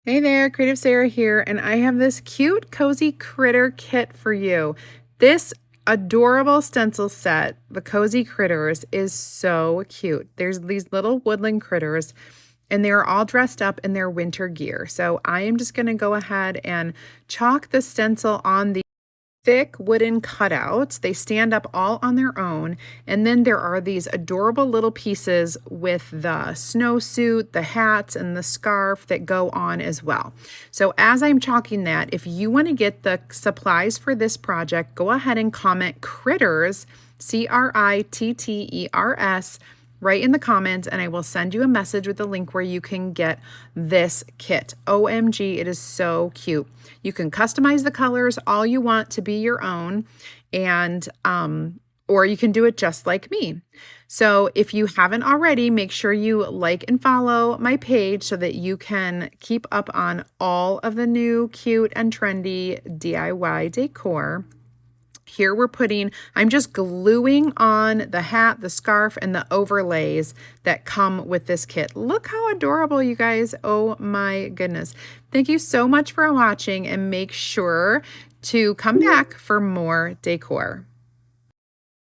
Hey there, CreativeSarah here, and I have this cute, cozy critter kit for you. This adorable stencil set, the Cozy Critters, is so cute. There's these little woodland critters, and they're all dressed up in their winter gear. So I am just going to go ahead and chalk the stencil on the thick wooden cutouts. They stand up all on their own. And then there are these adorable little pieces with the snowsuit, the hats, and the scarf that go on as well. So as I'm chalking that, if you want to get the supplies for this project, go ahead and comment critters, CRITTERS, right in the comments, and I will send you a message with a link where you can get this kit. OMG, it is so cute. You can customize the colors all you want to be your own, and or you can do it just like me. So if you haven't already, make sure you like and follow my page so that you can keep up on all of the new cute and trendy DIY decor. Here I'm just gluing on the hat, the scarf, and the overlays that come with this kit. Look how adorable, you guys. Oh my goodness. Thank you so much for watching, and make sure to come back for more decor.